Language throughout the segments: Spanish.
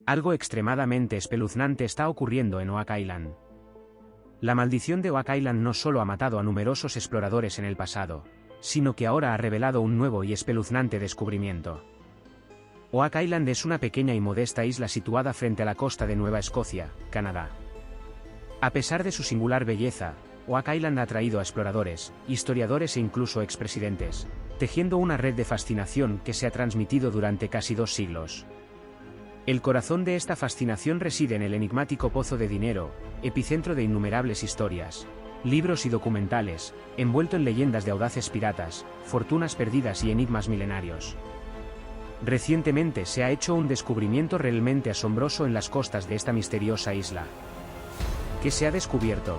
Algo extremadamente espeluznante está ocurriendo en Oak Island. La maldición de Oak Island no solo ha matado a numerosos exploradores en el pasado, sino que ahora ha revelado un nuevo y espeluznante descubrimiento. Oak Island es una pequeña y modesta isla situada frente a la costa de Nueva Escocia, Canadá. A pesar de su singular belleza, Oak Island ha atraído a exploradores, historiadores e incluso expresidentes, tejiendo una red de fascinación que se ha transmitido durante casi 2 siglos. El corazón de esta fascinación reside en el enigmático Pozo de Dinero, epicentro de innumerables historias, libros y documentales, envuelto en leyendas de audaces piratas, fortunas perdidas y enigmas milenarios. Recientemente se ha hecho un descubrimiento realmente asombroso en las costas de esta misteriosa isla. ¿Qué se ha descubierto?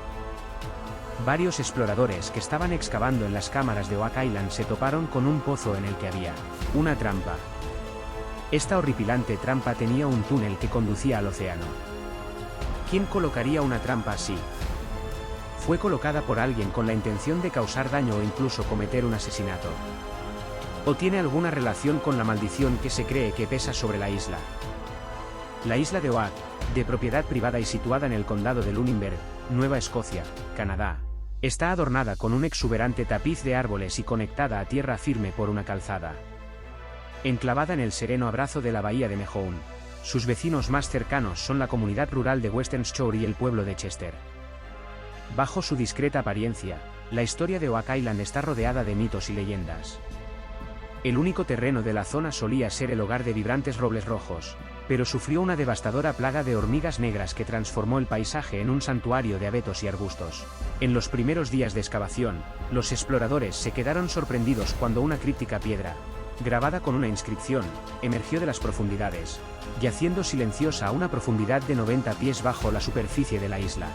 Varios exploradores que estaban excavando en las cámaras de Oak Island se toparon con un pozo en el que había una trampa. Esta horripilante trampa tenía un túnel que conducía al océano. ¿Quién colocaría una trampa así? Fue colocada por alguien con la intención de causar daño o incluso cometer un asesinato. ¿O tiene alguna relación con la maldición que se cree que pesa sobre la isla? La isla de Oak, de propiedad privada y situada en el condado de Lunenburg, Nueva Escocia, Canadá, está adornada con un exuberante tapiz de árboles y conectada a tierra firme por una calzada. Enclavada en el sereno abrazo de la bahía de Mahone, sus vecinos más cercanos son la comunidad rural de Western Shore y el pueblo de Chester. Bajo su discreta apariencia, la historia de Oak Island está rodeada de mitos y leyendas. El único terreno de la zona solía ser el hogar de vibrantes robles rojos, pero sufrió una devastadora plaga de hormigas negras que transformó el paisaje en un santuario de abetos y arbustos. En los primeros días de excavación, los exploradores se quedaron sorprendidos cuando una críptica piedra, grabada con una inscripción, emergió de las profundidades, yaciendo silenciosa a una profundidad de 90 pies bajo la superficie de la isla.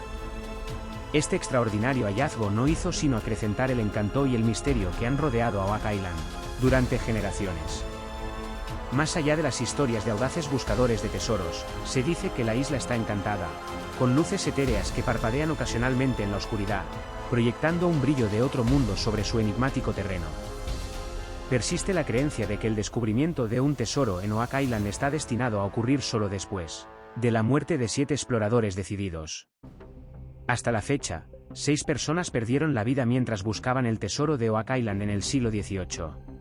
Este extraordinario hallazgo no hizo sino acrecentar el encanto y el misterio que han rodeado a Oak Island durante generaciones. Más allá de las historias de audaces buscadores de tesoros, se dice que la isla está encantada, con luces etéreas que parpadean ocasionalmente en la oscuridad, proyectando un brillo de otro mundo sobre su enigmático terreno. Persiste la creencia de que el descubrimiento de un tesoro en Oak Island está destinado a ocurrir solo después de la muerte de 7 exploradores decididos. Hasta la fecha, 6 personas perdieron la vida mientras buscaban el tesoro de Oak Island en el siglo XVIII.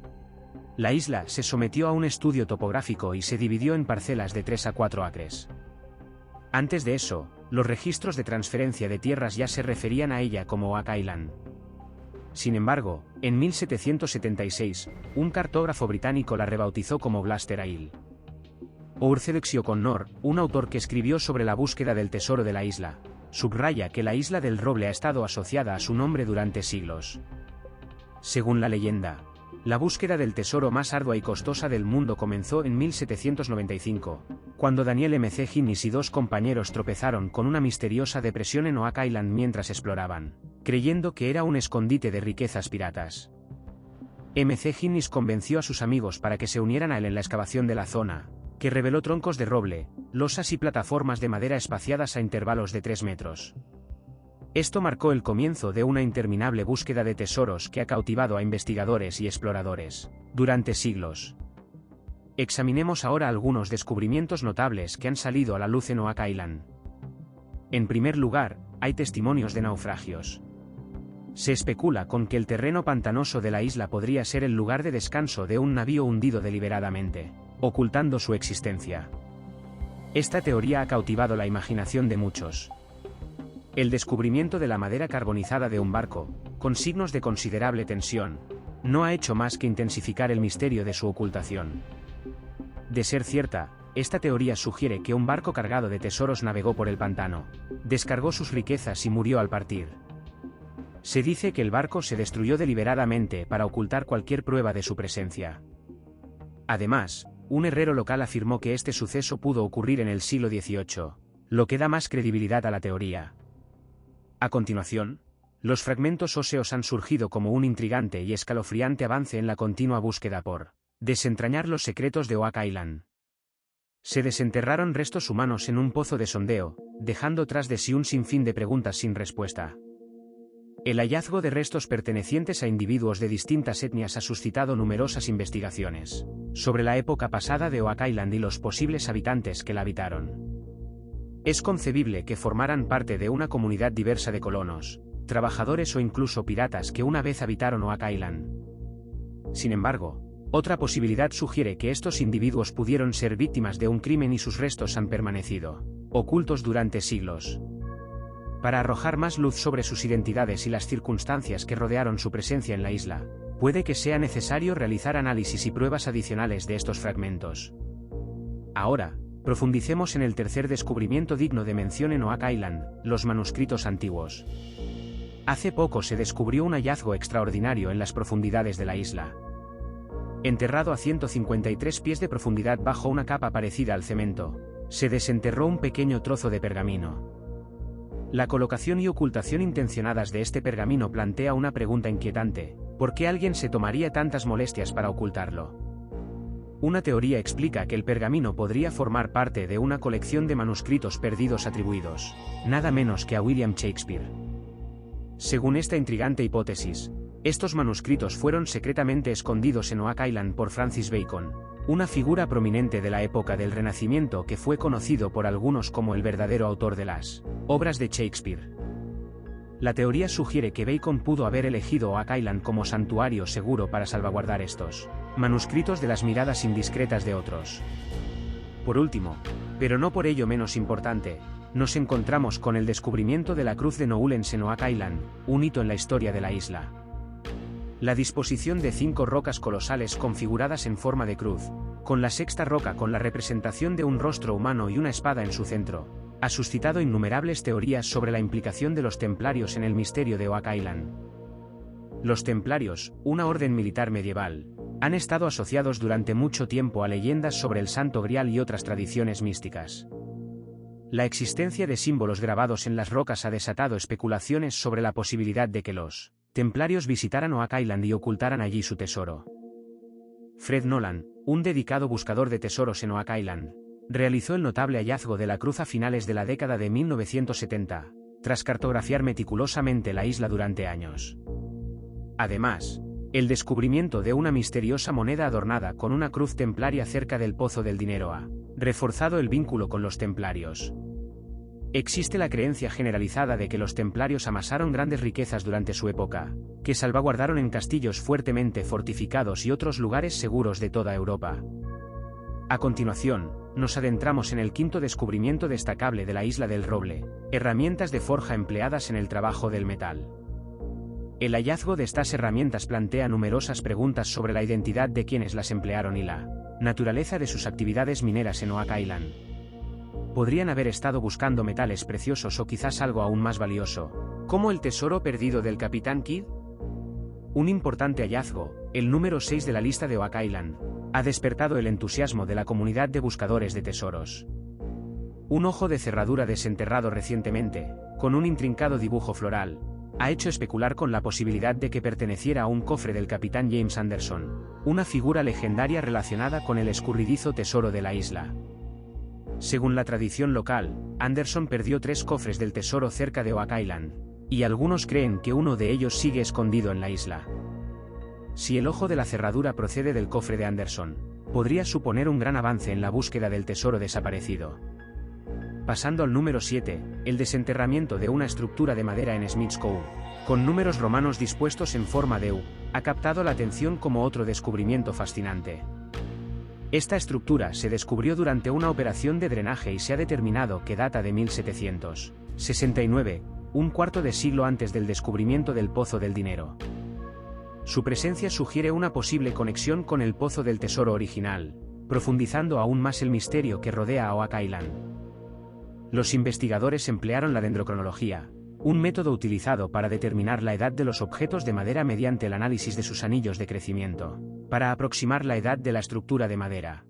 La isla se sometió a un estudio topográfico y se dividió en parcelas de 3 a 4 acres. Antes de eso, los registros de transferencia de tierras ya se referían a ella como Oak Island. Sin embargo, en 1776, un cartógrafo británico la rebautizó como Blaster Isle. Orthodox O'Connor, un autor que escribió sobre la búsqueda del tesoro de la isla, subraya que la isla del Roble ha estado asociada a su nombre durante siglos. Según la leyenda, la búsqueda del tesoro más ardua y costosa del mundo comenzó en 1795, cuando Daniel M.C. Hinnis y 2 compañeros tropezaron con una misteriosa depresión en Oak Island mientras exploraban, creyendo que era un escondite de riquezas piratas. M.C. Hinnis convenció a sus amigos para que se unieran a él en la excavación de la zona, que reveló troncos de roble, losas y plataformas de madera espaciadas a intervalos de 3 metros. Esto marcó el comienzo de una interminable búsqueda de tesoros que ha cautivado a investigadores y exploradores durante siglos. Examinemos ahora algunos descubrimientos notables que han salido a la luz en Oak Island. En primer lugar, hay testimonios de naufragios. Se especula con que el terreno pantanoso de la isla podría ser el lugar de descanso de un navío hundido deliberadamente, ocultando su existencia. Esta teoría ha cautivado la imaginación de muchos. El descubrimiento de la madera carbonizada de un barco, con signos de considerable tensión, no ha hecho más que intensificar el misterio de su ocultación. De ser cierta, esta teoría sugiere que un barco cargado de tesoros navegó por el pantano, descargó sus riquezas y murió al partir. Se dice que el barco se destruyó deliberadamente para ocultar cualquier prueba de su presencia. Además, un herrero local afirmó que este suceso pudo ocurrir en el siglo XVIII, lo que da más credibilidad a la teoría. A continuación, los fragmentos óseos han surgido como un intrigante y escalofriante avance en la continua búsqueda por desentrañar los secretos de Oak Island. Se desenterraron restos humanos en un pozo de sondeo, dejando tras de sí un sinfín de preguntas sin respuesta. El hallazgo de restos pertenecientes a individuos de distintas etnias ha suscitado numerosas investigaciones sobre la época pasada de Oak Island y los posibles habitantes que la habitaron. Es concebible que formaran parte de una comunidad diversa de colonos, trabajadores o incluso piratas que una vez habitaron Oak Island. Sin embargo, otra posibilidad sugiere que estos individuos pudieron ser víctimas de un crimen y sus restos han permanecido ocultos durante siglos. Para arrojar más luz sobre sus identidades y las circunstancias que rodearon su presencia en la isla, puede que sea necesario realizar análisis y pruebas adicionales de estos fragmentos. Ahora, profundicemos en el tercer descubrimiento digno de mención en Oak Island, los manuscritos antiguos. Hace poco se descubrió un hallazgo extraordinario en las profundidades de la isla. Enterrado a 153 pies de profundidad bajo una capa parecida al cemento, se desenterró un pequeño trozo de pergamino. La colocación y ocultación intencionadas de este pergamino plantea una pregunta inquietante: ¿por qué alguien se tomaría tantas molestias para ocultarlo? Una teoría explica que el pergamino podría formar parte de una colección de manuscritos perdidos atribuidos, nada menos que a William Shakespeare. Según esta intrigante hipótesis, estos manuscritos fueron secretamente escondidos en Oak Island por Francis Bacon, una figura prominente de la época del Renacimiento que fue conocido por algunos como el verdadero autor de las obras de Shakespeare. La teoría sugiere que Bacon pudo haber elegido Oak Island como santuario seguro para salvaguardar estos manuscritos de las miradas indiscretas de otros. Por último, pero no por ello menos importante, nos encontramos con el descubrimiento de la Cruz de Nowlens en Oak Island, un hito en la historia de la isla. La disposición de 5 rocas colosales configuradas en forma de cruz, con la sexta roca con la representación de un rostro humano y una espada en su centro, ha suscitado innumerables teorías sobre la implicación de los templarios en el misterio de Oak Island. Los templarios, una orden militar medieval, han estado asociados durante mucho tiempo a leyendas sobre el Santo Grial y otras tradiciones místicas. La existencia de símbolos grabados en las rocas ha desatado especulaciones sobre la posibilidad de que los templarios visitaran Oak Island y ocultaran allí su tesoro. Fred Nolan, un dedicado buscador de tesoros en Oak Island, realizó el notable hallazgo de la cruz a finales de la década de 1970, tras cartografiar meticulosamente la isla durante años. Además, el descubrimiento de una misteriosa moneda adornada con una cruz templaria cerca del Pozo del Dinero ha reforzado el vínculo con los templarios. Existe la creencia generalizada de que los templarios amasaron grandes riquezas durante su época, que salvaguardaron en castillos fuertemente fortificados y otros lugares seguros de toda Europa. A continuación, nos adentramos en el quinto descubrimiento destacable de la Isla del Roble: herramientas de forja empleadas en el trabajo del metal. El hallazgo de estas herramientas plantea numerosas preguntas sobre la identidad de quienes las emplearon y la naturaleza de sus actividades mineras en Oak Island. Podrían haber estado buscando metales preciosos o quizás algo aún más valioso, como el tesoro perdido del Capitán Kidd. Un importante hallazgo, el número 6 de la lista de Oak Island, ha despertado el entusiasmo de la comunidad de buscadores de tesoros. Un ojo de cerradura desenterrado recientemente, con un intrincado dibujo floral, ha hecho especular con la posibilidad de que perteneciera a un cofre del Capitán James Anderson, una figura legendaria relacionada con el escurridizo tesoro de la isla. Según la tradición local, Anderson perdió 3 cofres del tesoro cerca de Oak Island, y algunos creen que uno de ellos sigue escondido en la isla. Si el ojo de la cerradura procede del cofre de Anderson, podría suponer un gran avance en la búsqueda del tesoro desaparecido. Pasando al número 7, el desenterramiento de una estructura de madera en Smith's Cove, con números romanos dispuestos en forma de U, ha captado la atención como otro descubrimiento fascinante. Esta estructura se descubrió durante una operación de drenaje y se ha determinado que data de 1769, un cuarto de siglo antes del descubrimiento del Pozo del Dinero. Su presencia sugiere una posible conexión con el Pozo del Tesoro original, profundizando aún más el misterio que rodea a Oak Island. Los investigadores emplearon la dendrocronología, un método utilizado para determinar la edad de los objetos de madera mediante el análisis de sus anillos de crecimiento, para aproximar la edad de la estructura de madera.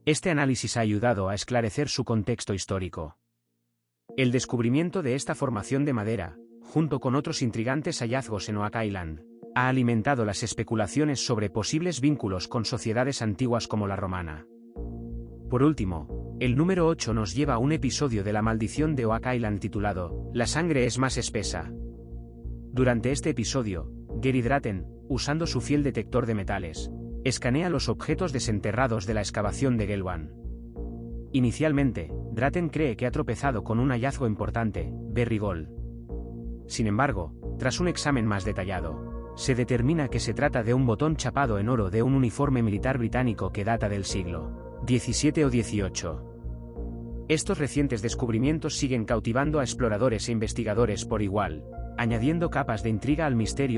Este análisis ha ayudado a esclarecer su contexto histórico. El descubrimiento de esta formación de madera, junto con otros intrigantes hallazgos en Oak Island, ha alimentado las especulaciones sobre posibles vínculos con sociedades antiguas como la romana. Por último, el número 8 nos lleva a un episodio de la maldición de Oak Island titulado "La sangre es más espesa". Durante este episodio, Gary Drayton, usando su fiel detector de metales, escanea los objetos desenterrados de la excavación de Gelwan. Inicialmente, Drayton cree que ha tropezado con un hallazgo importante, Berry Gold. Sin embargo, tras un examen más detallado, se determina que se trata de un botón chapado en oro de un uniforme militar británico que data del siglo XVII o XVIII. Estos recientes descubrimientos siguen cautivando a exploradores e investigadores por igual, añadiendo capas de intriga al misterio